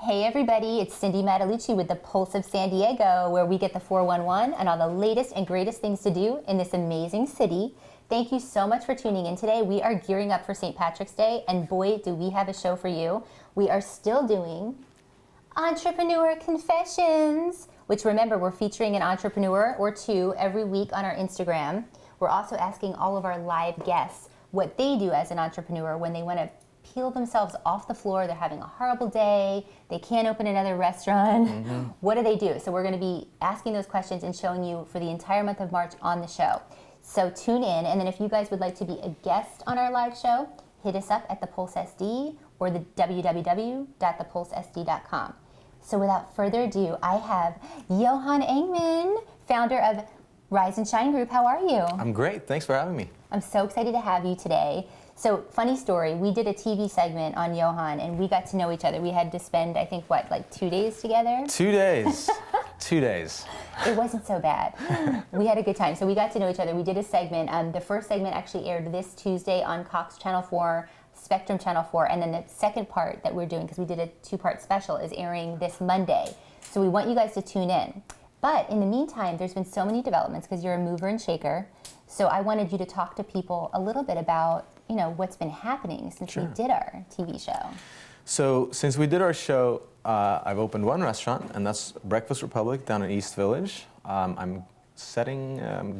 Hey everybody, it's Cindy Matalucci with the Pulse of San Diego, where we get the 411 and all the latest and greatest things to do in this amazing city. Thank you so much for tuning in today. We are gearing up for St. Patrick's Day, and boy, do we have a show for you. We are still doing Entrepreneur Confessions, which remember, we're featuring an entrepreneur or two every week on our Instagram. We're also asking all of our live guests what they do as an entrepreneur when they want to peel themselves off the floor. They're having a horrible day. They can't open another restaurant. What do they do? So we're going to be asking those questions and showing you for the entire month of March on the show. So tune in, and then if you guys would like to be a guest on our live show, hit us up at the Pulse SD or the www.thepulsesd.com. So without further ado, I have Johan Engman, founder of Rise and Shine Group. How are you? I'm great. Thanks for having me. I'm so excited to have you today. So, funny story, we did a TV segment on Johan, and we got to know each other. We had to spend, I think, what, like 2 days together? 2 days. 2 days. It wasn't so bad. We had a good time. So we got to know each other. We did a segment. The first segment actually aired this Tuesday on Cox Channel 4, Spectrum Channel 4, and then the second part that we're doing, because we did a 2-part special, is airing this Monday. So we want you guys to tune in. But in the meantime, there's been so many developments because you're a mover and shaker. So I wanted you to talk to people a little bit about, you know, what's been happening since we did our TV show. So since we did our show, I've opened one restaurant, and that's Breakfast Republic down in East Village. I'm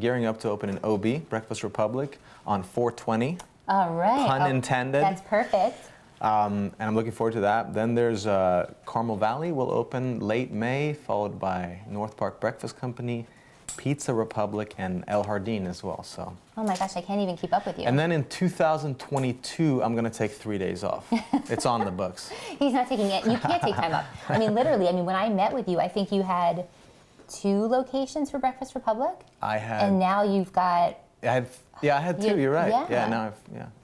gearing up to open an OB, Breakfast Republic, on 4/20. All right. Pun intended. That's perfect. And I'm looking forward to that. Then there's Carmel Valley will open late May, followed by North Park Breakfast Company, Pizza Republic, and El Jardín as well. So. Oh my gosh, I can't even keep up with you. And then in 2022, I'm going to take 3 days off. It's on the books. He's not taking it. You can't take time off. I mean, literally, when I met with you, I think you had 2 locations for Breakfast Republic. I had. And now you've got. I had 2. You're right. Yeah. Now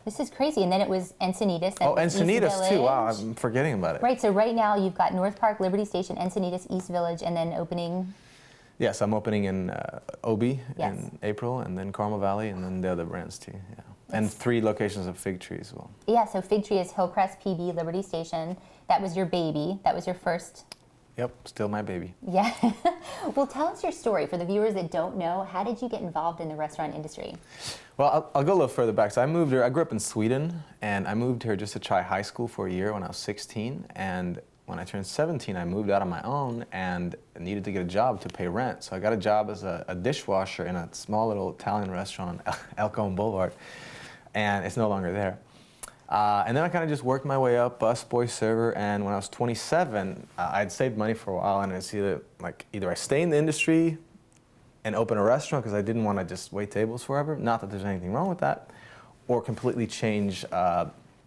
This is crazy. And then it was Encinitas. Oh, Encinitas too. Wow, I'm forgetting about it. Right. So right now you've got North Park, Liberty Station, Encinitas, East Village, and then opening. Yes, I'm opening in OB in April, and then Carmel Valley, and then the other brands too. Yeah. And 3 locations of Fig Tree as well. Yeah. So Fig Tree is Hillcrest, PB, Liberty Station. That was your baby. That was your first. Yep, still my baby. Yeah. Well, tell us your story. For the viewers that don't know, how did you get involved in the restaurant industry? Well, I'll go a little further back. So I moved here. I grew up in Sweden, and I moved here just to try high school for a year when I was 16. And when I turned 17, I moved out on my own and needed to get a job to pay rent. So I got a job as a dishwasher in a small little Italian restaurant on El Cajon Boulevard, and it's no longer there. And then I kind of just worked my way up, busboy, server, and when I was 27, I'd saved money for a while, and it's either I stay in the industry and open a restaurant because I didn't want to just wait tables forever, not that there's anything wrong with that, or completely change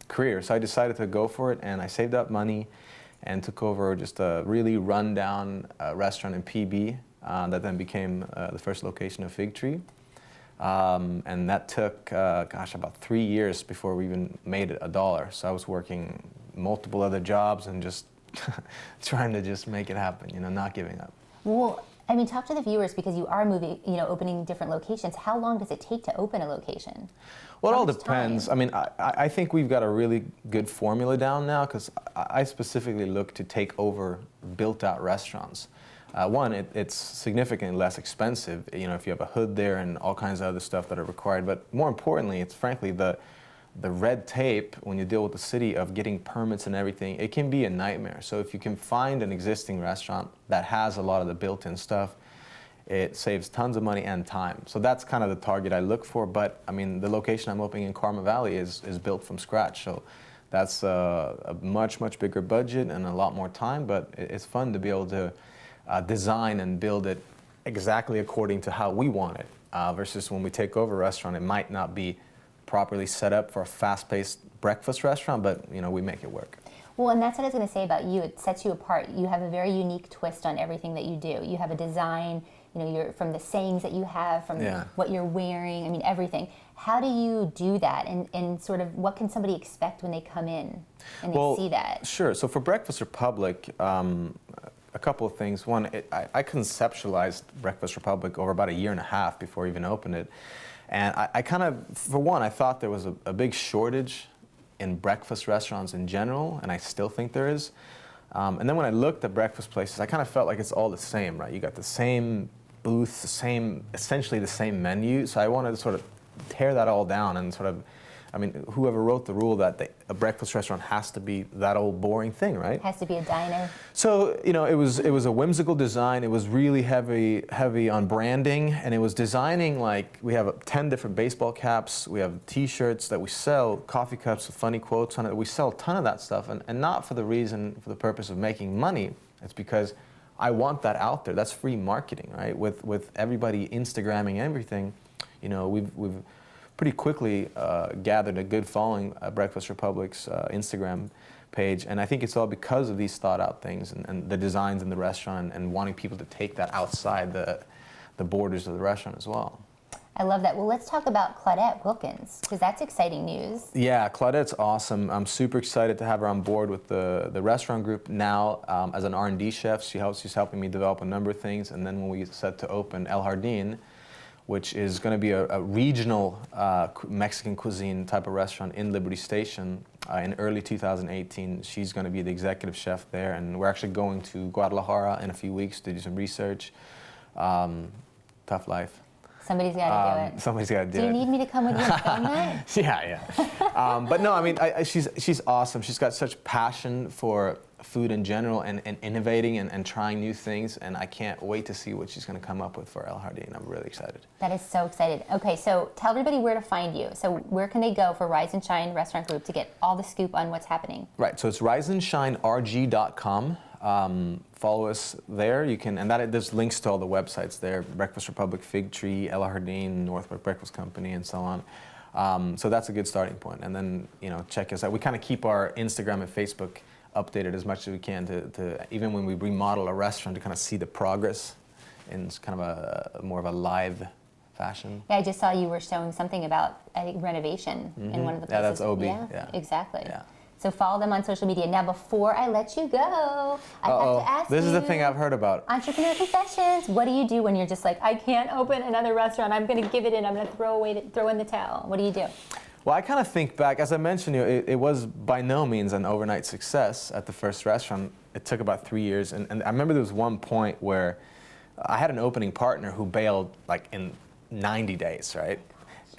career. So I decided to go for it, and I saved up money and took over just a really run-down restaurant in PB that then became the first location of Fig Tree. And that took, about 3 years before we even made it $1. So I was working multiple other jobs and just trying to just make it happen, not giving up. Well, talk to the viewers because you are moving, opening different locations. How long does it take to open a location? Well, it all depends. I think we've got a really good formula down now because I specifically look to take over built-out restaurants. One, it's significantly less expensive, if you have a hood there and all kinds of other stuff that are required. But more importantly, it's frankly the red tape when you deal with the city of getting permits and everything. It can be a nightmare. So if you can find an existing restaurant that has a lot of the built-in stuff, it saves tons of money and time. So that's kind of the target I look for. But the location I'm opening in Carmel Valley is built from scratch. So that's a much, much bigger budget and a lot more time. But it's fun to be able to design and build it exactly according to how we want it, versus when we take over a restaurant, it might not be properly set up for a fast-paced breakfast restaurant, but we make it work. Well, and that's what I was going to say about you. It sets you apart. You have a very unique twist on everything that you do. You have a design, you're from the sayings that you have, from what you're wearing, everything. How do you do that, and sort of what can somebody expect when they come in and they see that? Sure. So for Breakfast Republic, a couple of things. One, I conceptualized Breakfast Republic over about 1.5 years before I even opened it. And I kind of, for one, I thought there was a big shortage in breakfast restaurants in general, and I still think there is. And then when I looked at breakfast places, I kind of felt like it's all the same, right? You got the same booths, essentially the same menu. So I wanted to sort of tear that all down and sort of, I mean, whoever wrote the rule that a breakfast restaurant has to be that old boring thing, right? Has to be a diner. So, you know, it was a whimsical design. It was really heavy on branding, and it was designing like we have 10 different baseball caps, we have T-shirts that we sell, coffee cups with funny quotes on it. We sell a ton of that stuff, and not for the purpose of making money. It's because I want that out there. That's free marketing, right? With everybody Instagramming everything, you know, we've pretty quickly gathered a good following at Breakfast Republic's Instagram page, and I think it's all because of these thought out things and the designs in the restaurant and wanting people to take that outside the borders of the restaurant as well. I love that. Well, let's talk about Claudette Wilkins, because that's exciting news. Yeah, Claudette's awesome. I'm super excited to have her on board with the restaurant group now as an R&D chef. She's helping me develop a number of things, and then when we set to open El Jardín, which is going to be a regional Mexican cuisine type of restaurant in Liberty Station in early 2018. She's going to be the executive chef there, and we're actually going to Guadalajara in a few weeks to do some research. Tough life. Somebody's got to do it. Somebody's got to do it. Do you need me to come with you and film that? Yeah. But no, I mean, she's awesome. She's got such passion for food in general and innovating and trying new things, and I can't wait to see what she's going to come up with for El Jardín. I'm really excited. That is so excited. Okay, so tell everybody where to find you. So where can they go for Rise and Shine Restaurant Group to get all the scoop on what's happening? Right, so it's riseandshinerg.com. Follow us there. You can, and there's links to all the websites there: Breakfast Republic, Fig Tree, El Jardín, Northbrook Breakfast Company, and so on. So that's a good starting point. And then, you know, check us out. We kind of keep our Instagram and Facebook updated as much as we can to even when we remodel a restaurant, to kind of see the progress in kind of a more of a live fashion. Yeah, I just saw you were showing something about, I think, renovation in one of the places. Yeah, that's OB. Yeah, exactly. Yeah. So follow them on social media. Now, before I let you go, I have to ask you. This is the thing I've heard about. Entrepreneur confessions. What do you do when you're just like, I can't open another restaurant. I'm going to give it in. I'm going to throw in the towel. What do you do? Well, I kind of think back, as I mentioned, you know, it was by no means an overnight success at the first restaurant. It took about 3 years, and I remember there was one point where I had an opening partner who bailed like in 90 days, right?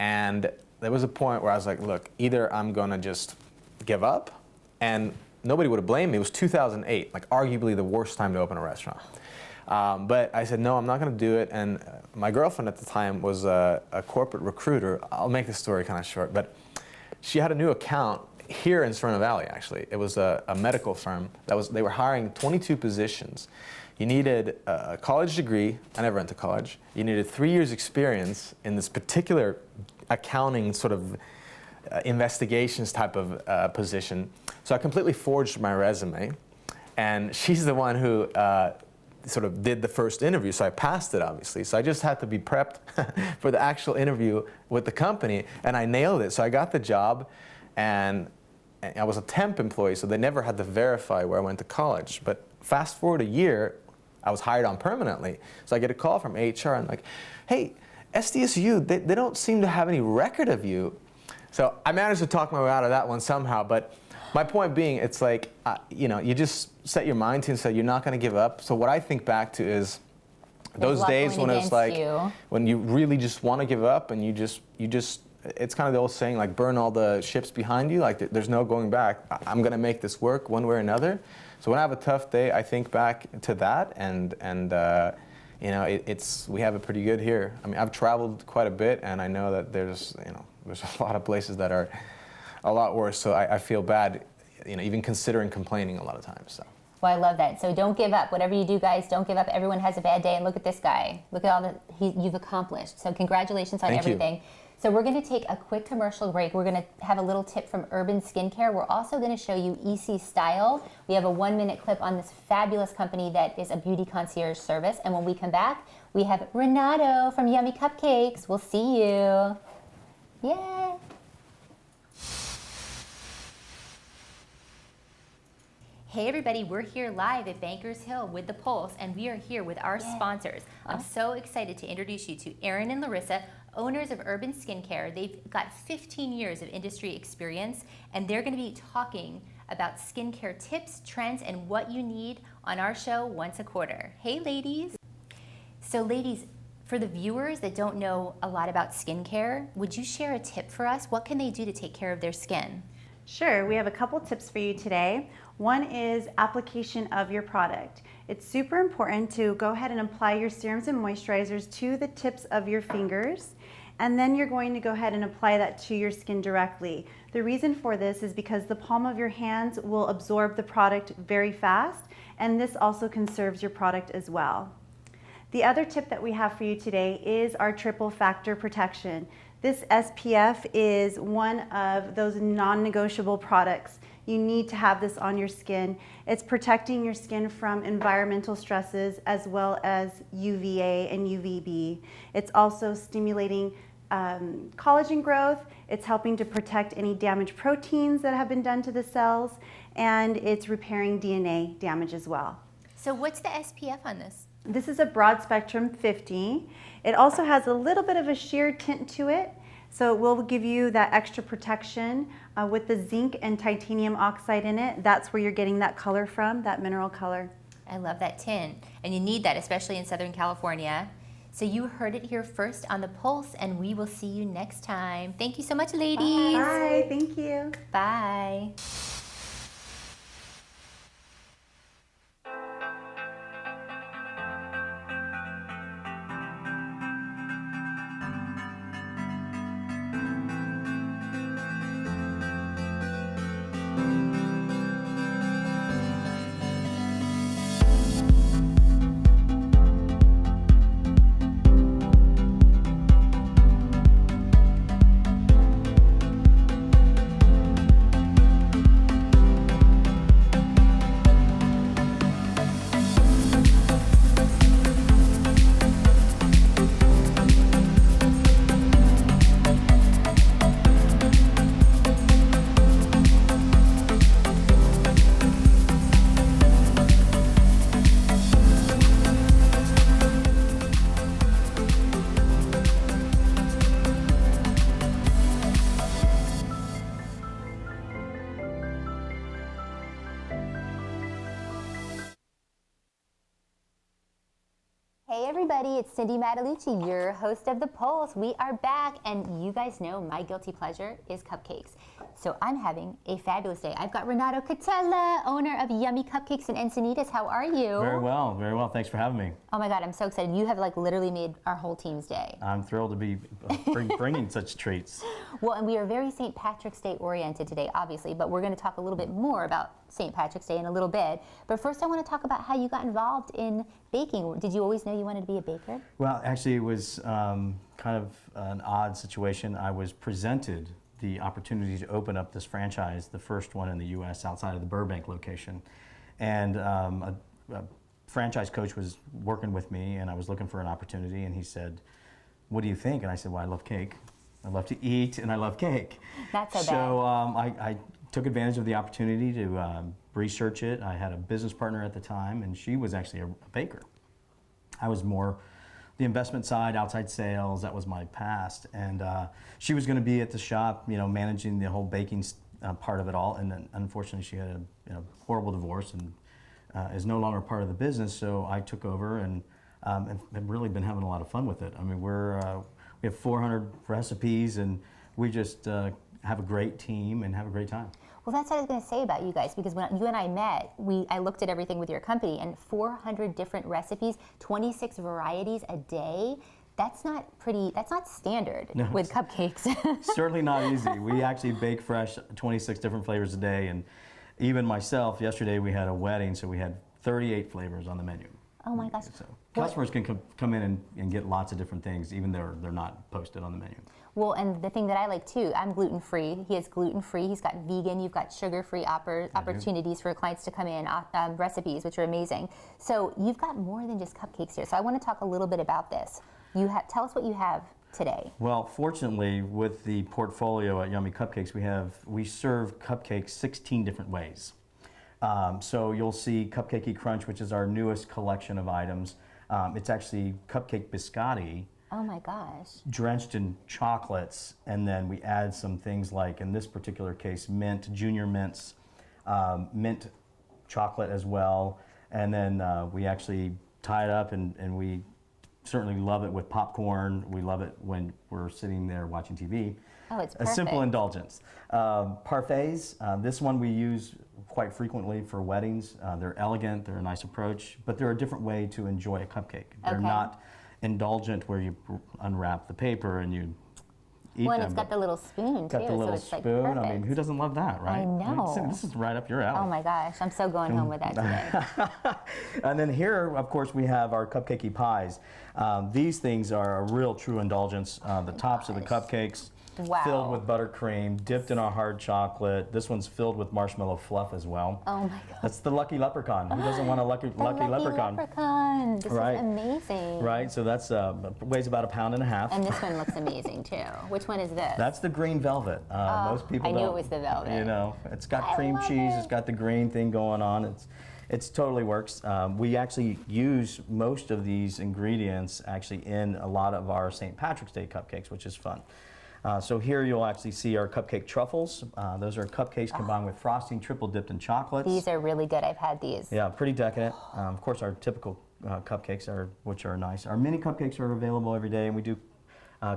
And there was a point where I was like, look, either I'm gonna just give up, and nobody would have blamed me. It was 2008, like arguably the worst time to open a restaurant. But I said, no, I'm not going to do it. And my girlfriend at the time was a corporate recruiter. I'll make the story kind of short, but she had a new account here in Sereno Valley, actually. It was a medical firm. They were hiring 22 positions. You needed a college degree. I never went to college. You needed 3 years experience in this particular accounting sort of investigations type of position. So I completely forged my resume. And she's the one who sort of did the first interview, so I passed it, obviously. So I just had to be prepped for the actual interview with the company, and I nailed it. So I got the job, and I was a temp employee, so they never had to verify where I went to college. But fast forward a year, I was hired on permanently. So I get a call from HR, and like, hey, SDSU, they don't seem to have any record of you. So I managed to talk my way out of that one somehow, but my point being, it's like, you know, you just set your mind to and say you're not going to give up. So what I think back to is those days when it's like, when you really just want to give up and you just, it's kind of the old saying, like, burn all the ships behind you. Like, there's no going back. I'm going to make this work one way or another. So when I have a tough day, I think back to that, and you know, we have it pretty good here. I mean, I've traveled quite a bit, and I know that there's a lot of places that are a lot worse, so I feel bad, you know, even considering complaining a lot of times. So. Well, I love that. So don't give up. Whatever you do, guys, don't give up. Everyone has a bad day, and look at this guy. Look at all you've accomplished. So congratulations on everything. You. So we're going to take a quick commercial break. We're going to have a little tip from Urban Skincare. We're also going to show you EC Style. We have a 1-minute clip on this fabulous company that is a beauty concierge service. And when we come back, we have Renato from Yummy Cupcakes. We'll see you. Yay! Hey everybody, we're here live at Bankers Hill with The Pulse, and we are here with our sponsors. I'm so excited to introduce you to Aaron and Larissa, owners of Urban Skincare. They've got 15 years of industry experience, and they're going to be talking about skincare tips, trends, and what you need on our show once a quarter. Hey, ladies. So, ladies, for the viewers that don't know a lot about skincare, would you share a tip for us? What can they do to take care of their skin? Sure, we have a couple tips for you today. One is application of your product. It's super important to go ahead and apply your serums and moisturizers to the tips of your fingers, and then you're going to go ahead and apply that to your skin directly. The reason for this is because the palm of your hands will absorb the product very fast, and this also conserves your product as well. The other tip that we have for you today is our triple factor protection. This SPF is one of those non-negotiable products. You need to have this on your skin. It's protecting your skin from environmental stresses as well as UVA and UVB. It's also stimulating collagen growth. It's helping to protect any damaged proteins that have been done to the cells, and it's repairing DNA damage as well. So what's the SPF on this? This is a broad spectrum 50. It also has a little bit of a sheer tint to it, so it will give you that extra protection with the zinc and titanium oxide in it. That's where you're getting that color from, that mineral color. I love that tint, and you need that, especially in Southern California. So you heard it here first on The Pulse, and we will see you next time. Thank you so much, ladies. Bye, thank you. Bye. Hey everybody, it's Cindy Matalucci, your host of The Pulse. We are back, and you guys know my guilty pleasure is cupcakes. So I'm having a fabulous day. I've got Renato Catella, owner of Yummy Cupcakes in Encinitas. How are you? Very well, very well. Thanks for having me. Oh my God, I'm so excited. You have like literally made our whole team's day. I'm thrilled to be bringing such treats. Well, and we are very St. Patrick's Day oriented today, obviously, but we're going to talk a little bit more about St. Patrick's Day in a little bit. But first I want to talk about how you got involved in baking. Did you always know you wanted to be a baker? Well, actually, it was kind of an odd situation. I was presented the opportunity to open up this franchise, the first one in the U.S. outside of the Burbank location. And a franchise coach was working with me, and I was looking for an opportunity, and he said, "What do you think?" And I said, "Well, I love cake. I love to eat, and I love cake." Not so bad. So I took advantage of the opportunity to research it. I had a business partner at the time, and she was actually a baker. I was more the investment side, outside sales. That was my past, and she was going to be at the shop, you know, managing the whole baking part of it all. And then, unfortunately, she had a horrible divorce and is no longer part of the business. So I took over and have really been having a lot of fun with it. I mean, we have 400 recipes, and we just have a great team and have a great time. Well, that's what I was going to say about you guys, because when you and I met, I looked at everything with your company, and 400 different recipes, 26 varieties a day. That's not standard with cupcakes. Certainly not easy. We actually bake fresh 26 different flavors a day, and even myself, yesterday we had a wedding, so we had 38 flavors on the menu. Oh my gosh. So customers can come in and get lots of different things, even though they're not posted on the menu. Well, and the thing that I like too, I'm gluten-free. He is gluten-free. He's got vegan. You've got sugar-free opportunities for clients to come in, recipes, which are amazing. So you've got more than just cupcakes here. So I want to talk a little bit about this. Tell us what you have today. Well, fortunately, with the portfolio at Yummy Cupcakes, we serve cupcakes 16 different ways. So you'll see Cupcakey Crunch, which is our newest collection of items. It's actually cupcake biscotti. Oh my gosh. Drenched in chocolates, and then we add some things like, in this particular case, mint, junior mints, mint chocolate as well. And then we actually tie it up, and we certainly love it with popcorn. We love it when we're sitting there watching TV. Oh, it's A perfect. simple indulgence. Parfaits, this one we use quite frequently for weddings. They're elegant, they're a nice approach, but they're a different way to enjoy a cupcake. They're Okay. not indulgent where you unwrap the paper and you eat Well, and them. it's got the little spoon too, Got the little so it's like spoon. perfect. I mean, who doesn't love that, right? I know. This is right up your alley. Oh my gosh, I'm so going home with that today. And then here, of course, we have our cupcakey pies. These things are a real true indulgence. The tops of the cupcakes Wow. filled with buttercream, dipped in a hard chocolate. This one's filled with marshmallow fluff as well. Oh my god. That's the lucky leprechaun. Who doesn't want a lucky leprechaun? Leprechaun. This Right. is amazing. Right, so that's weighs about 1.5 pounds. And this one looks amazing too. Which one is this? That's the green velvet. Most people I knew don't, it was the velvet. You know, it's got I cream love cheese. it. It's got the green thing going on. It's totally works. We actually use most of these ingredients actually in a lot of our St. Patrick's Day cupcakes, which is fun. So here you'll actually see our cupcake truffles. Those are cupcakes combined with frosting, triple dipped in chocolates. These are really good. I've had these. Yeah, pretty decadent. Of course, our typical cupcakes which are nice. Our mini cupcakes are available every day, and we do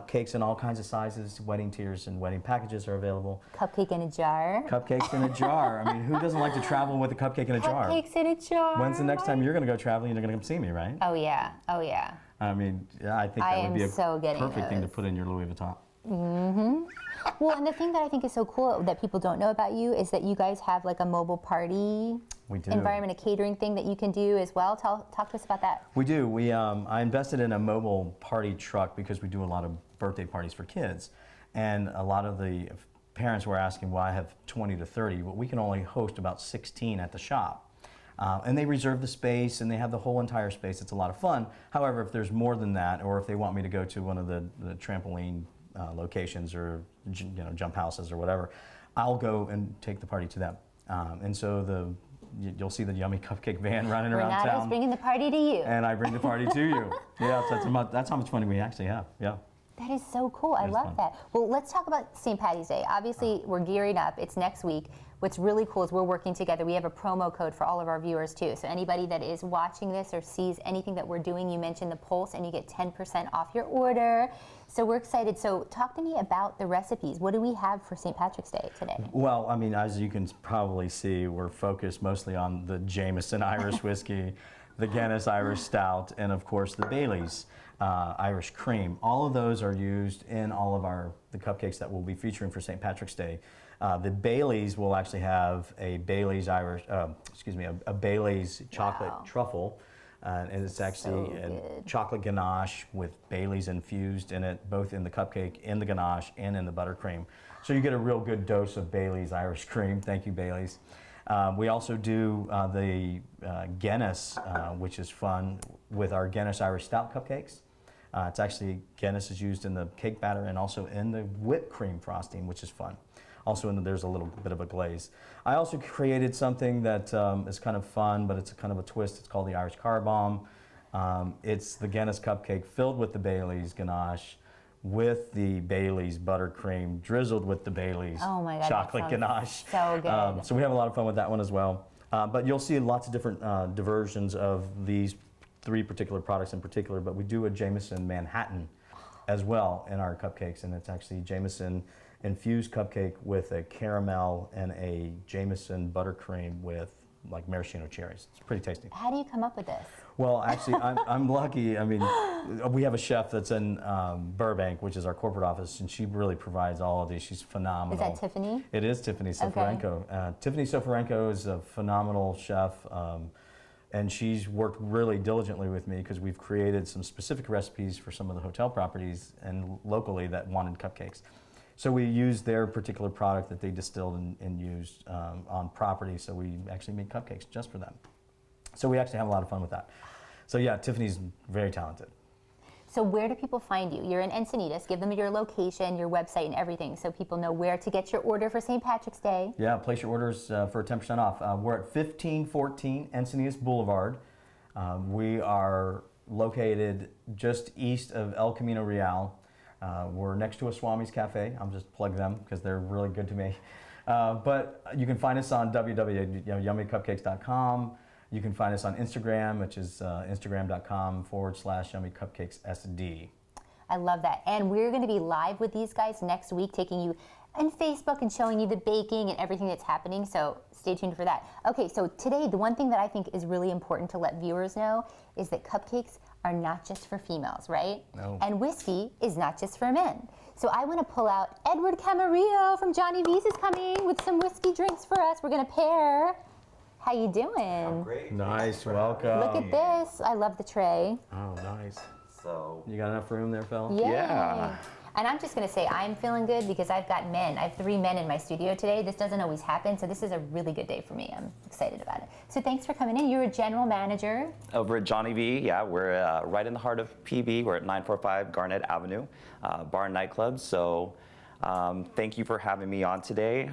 cakes in all kinds of sizes. Wedding tiers and wedding packages are available. Cupcake in a jar. Cupcakes in a jar. I mean, who doesn't like to travel with a cupcake in a jar? Cupcakes in a jar. When's the next time you're going to go traveling and you're going to come see me, right? Oh yeah. Oh yeah. I mean, yeah, I think I that would am be a so getting perfect thing to those. put in your Louis Vuitton. Well, and the thing that I think is so cool that people don't know about you is that you guys have like a mobile party We do. environment, a catering thing that you can do as well. Talk to us about that. We do. I invested in a mobile party truck because we do a lot of birthday parties for kids. And a lot of the parents were asking why I have 20 to 30. Well, we can only host about 16 at the shop. And they reserve the space and they have the whole entire space. It's a lot of fun. However, if there's more than that, or if they want me to go to one of the trampoline locations or jump houses or whatever, I'll go and take the party to them. And so you'll see the yummy cupcake van running around Renata's town. bringing the party to you. And I bring the party to you. Yeah, that's how much fun we actually have. Yeah. That is so cool. I It is love fun. that. Well, let's talk about St. Patty's Day. Obviously, we're gearing up. It's next week. What's really cool is we're working together. We have a promo code for all of our viewers, too. So anybody that is watching this or sees anything that we're doing, you mention the Pulse, and you get 10% off your order. So we're excited. So talk to me about the recipes. What do we have for St. Patrick's Day today? Well, I mean, as you can probably see, we're focused mostly on the Jameson Irish whiskey, the Guinness Irish Stout, and of course the Bailey's Irish Cream. All of those are used in all of the cupcakes that we'll be featuring for St. Patrick's Day. The Bailey's will actually have a Bailey's a Bailey's chocolate Wow. truffle. And it's actually So a good. chocolate ganache with Bailey's infused in it, both in the cupcake, in the ganache, and in the buttercream. So you get a real good dose of Bailey's Irish Cream. Thank you, Bailey's. We also do the Guinness, which is fun, with our Guinness Irish Stout cupcakes. It's actually, Guinness is used in the cake batter and also in the whipped cream frosting, which is fun. Also, there's a little bit of a glaze. I also created something that is kind of fun, but it's kind of a twist. It's called the Irish Car Bomb. It's the Guinness cupcake filled with the Bailey's ganache, with the Bailey's buttercream, drizzled with the Bailey's Oh my God, that chocolate sounds ganache. so good. So we have a lot of fun with that one as well. But you'll see lots of different diversions of these 3 particular products in particular, but we do a Jameson Manhattan as well in our cupcakes, and it's actually Jameson infused cupcake with a caramel and a Jameson buttercream with like maraschino cherries. It's pretty tasty. How do you come up with this? Well, actually, I'm lucky. I mean, we have a chef that's in Burbank, which is our corporate office, and she really provides all of these. She's phenomenal. Is that Tiffany? It is Tiffany Soforenko. Tiffany Soforenko is a phenomenal chef, and she's worked really diligently with me because we've created some specific recipes for some of the hotel properties and locally that wanted cupcakes. So we used their particular product that they distilled and used on property, so we actually made cupcakes just for them. So we actually have a lot of fun with that. So yeah, Tiffany's very talented. So where do people find you? You're in Encinitas. Give them your location, your website, and everything so people know where to get your order for St. Patrick's Day. Yeah, place your orders for 10% off. We're at 1514 Encinitas Boulevard. We are located just east of El Camino Real. We're next to a Swami's Cafe. I'll just plug them because they're really good to me. But you can find us on www.yummycupcakes.com. You can find us on Instagram, which is instagram.com/yummycupcakessd. I love that. And we're going to be live with these guys next week, taking you on Facebook and showing you the baking and everything that's happening. So stay tuned for that. Okay, so today, the one thing that I think is really important to let viewers know is that cupcakes are not just for females, right? No. And whiskey is not just for men. So I want to pull out Edward Camarillo from Johnny V's is coming with some whiskey drinks for us. We're going to pair. How you doing? Great. Nice, welcome. Look at this. I love the tray. Oh, nice. So, You got enough room there, Phil? Yay. Yeah. And I'm just going to say I'm feeling good because I've got men. I have 3 men in my studio today. This doesn't always happen, so this is a really good day for me. I'm excited about it. So thanks for coming in. You're a general manager. over at Johnny V, yeah, we're right in the heart of PB. We're at 945 Garnett Avenue, bar and nightclub. So, thank you for having me on today.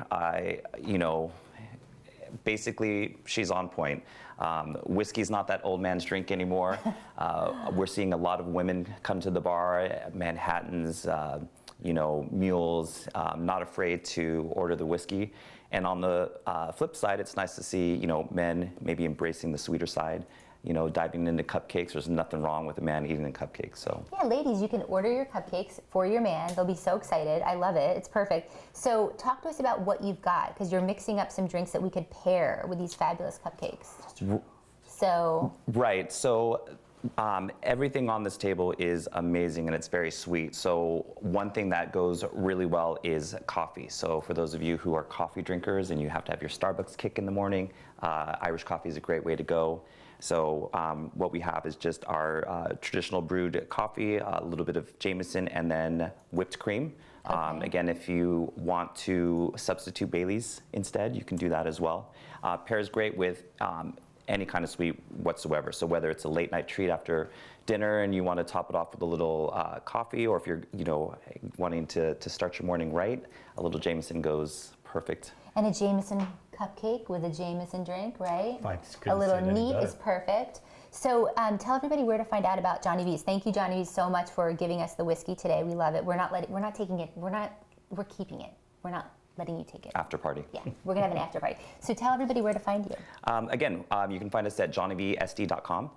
Basically, she's on point. Whiskey's not that old man's drink anymore. We're seeing a lot of women come to the bar, Manhattans, mules, not afraid to order the whiskey. And on the flip side, it's nice to see, men maybe embracing the sweeter side, diving into cupcakes. There's nothing wrong with a man eating a cupcake, so. Yeah, ladies, you can order your cupcakes for your man. They'll be so excited. I love it. It's perfect. So talk to us about what you've got, because you're mixing up some drinks that we could pair with these fabulous cupcakes. So Right, so everything on this table is amazing and it's very sweet. So one thing that goes really well is coffee. So for those of you who are coffee drinkers and you have to have your Starbucks kick in the morning, Irish coffee is a great way to go. So what we have is just our traditional brewed coffee, a little bit of Jameson, and then whipped cream. Okay. Again, if you want to substitute Bailey's instead, you can do that as well. Pairs great with any kind of sweet whatsoever. So whether it's a late night treat after dinner and you want to top it off with a little coffee, or if you're wanting to start your morning right, a little Jameson goes perfect. and a Jameson cupcake with a Jameson drink, right? I couldn't A little say it any neat better. is perfect. So tell everybody where to find out about Johnny V's. Thank you, Johnny V's, so much for giving us the whiskey today. We love it. We're keeping it. We're not letting you take it. After party. Yeah, we're gonna have an after party. So tell everybody where to find you. Again, you can find us at johnnyvsd.com.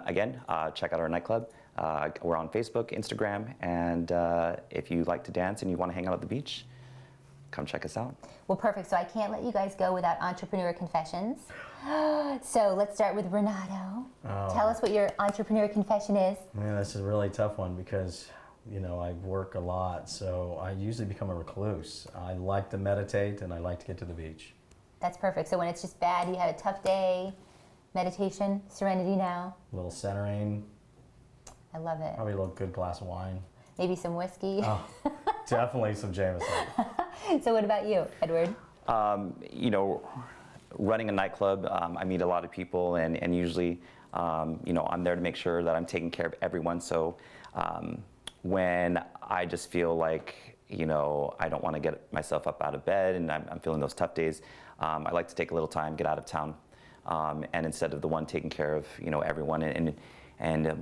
Again, check out our nightclub. We're on Facebook, Instagram, and if you like to dance and you want to hang out at the beach, come check us out. Well, perfect. So I can't let you guys go without entrepreneur confessions. So let's start with Renato. Tell us what your entrepreneur confession is. Man, this is a really tough one because, I work a lot, so I usually become a recluse. I like to meditate and I like to get to the beach. That's perfect. So when it's just bad, you had a tough day, meditation, serenity now. A little centering, I love it. probably a little good glass of wine. Maybe some whiskey. Oh, definitely some Jameson. So what about you, Edward? Running a nightclub, I meet a lot of people, and usually, I'm there to make sure that I'm taking care of everyone. So when I just feel like, I don't want to get myself up out of bed and I'm feeling those tough days, I like to take a little time, get out of town, and instead of the one taking care of, everyone and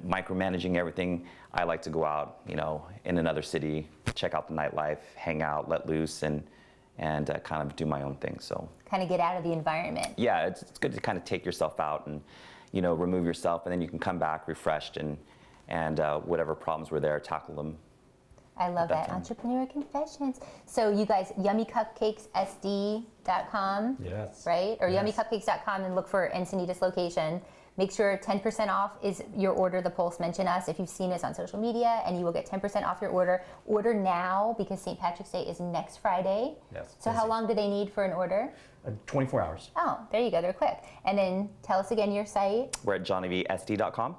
micromanaging everything, I like to go out, in another city, check out the nightlife, hang out, let loose, and kind of do my own thing. So Kind of get out of the environment. yeah, it's good to kind of take yourself out and remove yourself, and then you can come back refreshed and whatever problems were there, tackle them. I love that. Definitely. Entrepreneur confessions. So you guys, yummycupcakessd.com, Yes. right? Or Yes. yummycupcakes.com and look for Encinitas location. Make sure 10% off is your order. The Pulse mention us if you've seen us on social media, and you will get 10% off your order. Order now because St. Patrick's Day is next Friday. Yes, So how busy. long do they need for an order? 24 hours. Oh, there you go. They're quick. And then tell us again your site. We're at johnnyvsd.com.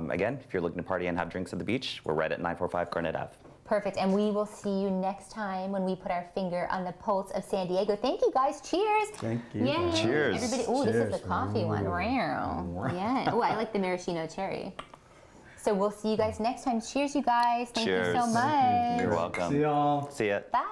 Again, if you're looking to party and have drinks at the beach, we're right at 945 Garnett Ave. Perfect. And we will see you next time when we put our finger on the pulse of San Diego. Thank you, guys. Cheers. Thank you. Yay. Cheers. Everybody. Oh, this is Cheers. the coffee one. Wow. Yeah. Oh, I like the maraschino cherry. So we'll see you guys next time. Cheers, you guys. Thank you so Cheers. much. You're welcome. See y'all. See ya. Bye.